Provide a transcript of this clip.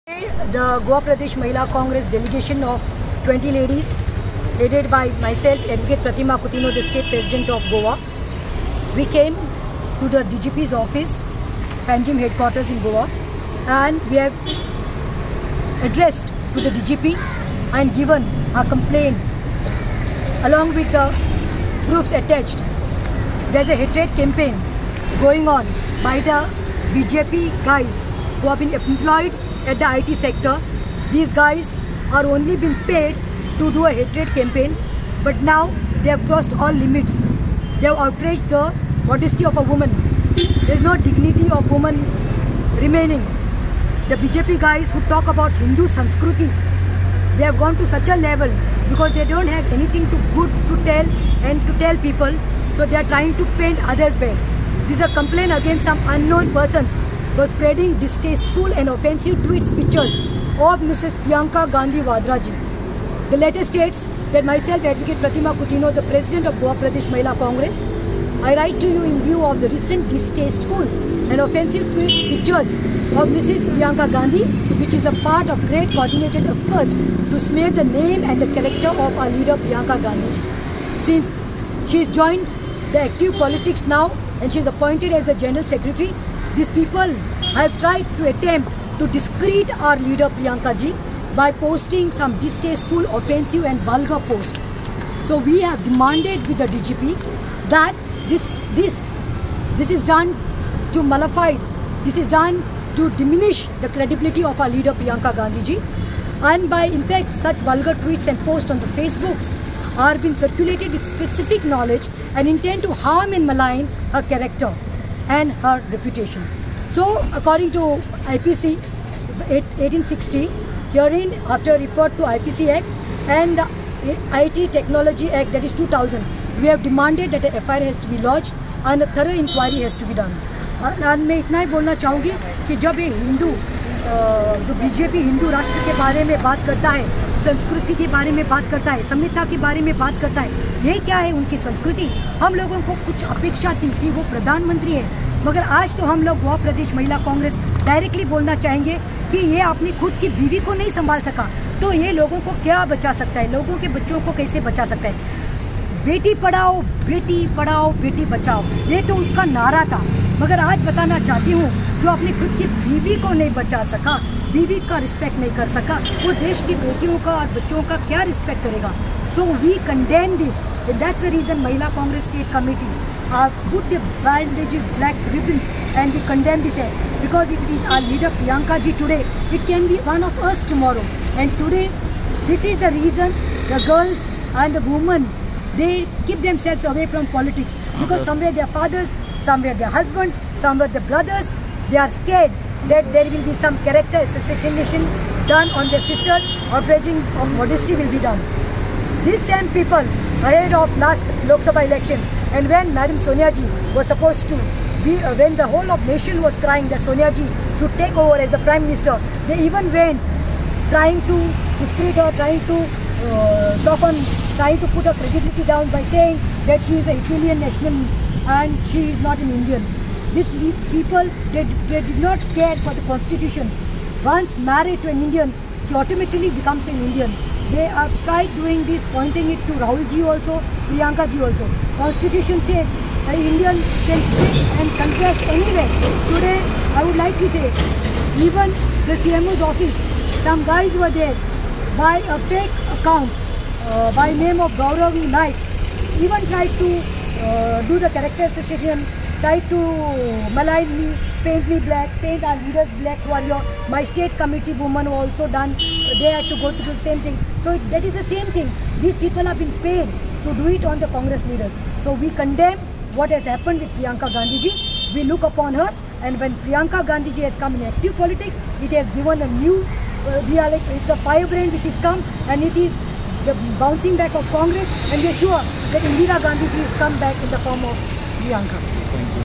The Goa Pradesh Mahila Congress delegation of 20 ladies, headed by myself, Advocate Pratima Coutinho, the State President of Goa. We came to the DGP's office, Panjim headquarters in Goa, and we have addressed to the DGP and given a complaint along with the proofs attached. There's a hatred campaign going on by the BJP guys who have been employed at the IT sector. These guys are only being paid to do a hatred campaign, but now they have crossed all limits. They have outraged the modesty of a woman. There is no dignity of woman remaining. The BJP guys who talk about Hindu Sanskriti, they have gone to such a level because they don't have anything good to tell and to tell people, so they are trying to paint others bad. This is a complaint against some unknown persons who are spreading distasteful and offensive tweets, pictures of Mrs. Priyanka Gandhi Vadra ji. The letter states that myself, Advocate Pratima Coutinho, the President of Goa Pradesh Mahila Congress, I write to you in view of the recent distasteful and offensive tweets, pictures of Mrs. Priyanka Gandhi, which is a part of great coordinated effort to smear the name and the character of our leader Priyanka Gandhi. Since she has joined the active politics now and she is appointed as the General Secretary, these people have tried to attempt to discredit our leader Priyanka ji by posting some distasteful, offensive and vulgar posts. So we have demanded with the DGP that this is done to mollify, this is done to diminish the credibility of our leader Priyanka Gandhi ji, and by in fact such vulgar tweets and posts on the Facebooks are being circulated with specific knowledge and intent to harm and malign her character and her reputation. So according to IPC 1860, herein after referred to IPC Act and the IT Technology Act, that is 2000, we have demanded that a FIR has to be lodged and a thorough inquiry has to be done. और मैं इतना ही बोलना चाहूँगी कि जब ये हिंदू जो BJP Hindu राष्ट्र के बारे में बात करता है, संस्कृति के बारे में बात करता है, संविधान के बारे में बात करता है, ये क्या है उनकी संस्कृति? हम लोगों को कुछ अपेक्षा थी कि वो प्रधानमंत्री है, मगर आज तो हम लोग गोवा प्रदेश महिला कांग्रेस डायरेक्टली बोलना चाहेंगे कि ये अपनी खुद की बीवी को नहीं संभाल सका तो ये लोगों को क्या बचा सकता है, लोगों के बच्चों को कैसे बचा सकता है? बेटी पढ़ाओ बेटी बचाओ, ये तो उसका नारा था, मगर आज बताना चाहती हूँ जो अपनी खुद की बीवी को नहीं बचा सका, बीवी का रिस्पेक्ट नहीं कर सका, वो देश की बेटियों का और बच्चों का क्या रिस्पेक्ट करेगा? So we condemn this, and that's the reason Mahila Congress State Committee put the bandages, black ribbons, and we condemn this act. Because if it is our leader Priyanka ji today, it can be one of us tomorrow. And today, this is the reason the girls and the women, they keep themselves away from politics. Because somewhere their fathers, somewhere their husbands, somewhere their brothers, they are scared that there will be some character assassination done on their sisters, or outraging of modesty will be done. These same people, ahead of last Lok Sabha elections, and when Madam Sonia ji was supposed to be, when the whole of nation was crying that Sonia ji should take over as the Prime Minister, they even went trying to discredit her, trying to put her credibility down by saying that she is an Italian national and she is not an Indian. These people, they did not care for the constitution. Once married to an Indian, she automatically becomes an Indian. They have tried doing this, pointing it to Rahul ji also, Priyanka ji also. Constitution says an Indian can sit and contest anywhere. Today, I would like to say, even the CMO's office, some guys were there by a fake account, by name of Gaurav Naik, even tried to do the character assassination, tried to malign me, paint me black, paint our leaders black warrior. My state committee women also done, they had to go to the same thing. So that is the same thing. These people have been paid to do it on the Congress leaders. So we condemn what has happened with Priyanka Gandhi ji. We look upon her, and when Priyanka Gandhi ji has come in active politics, it has given a new, it's a firebrand which has come, and it is the bouncing back of Congress, and we are sure that Indira Gandhi ji has come back in the form of Priyanka.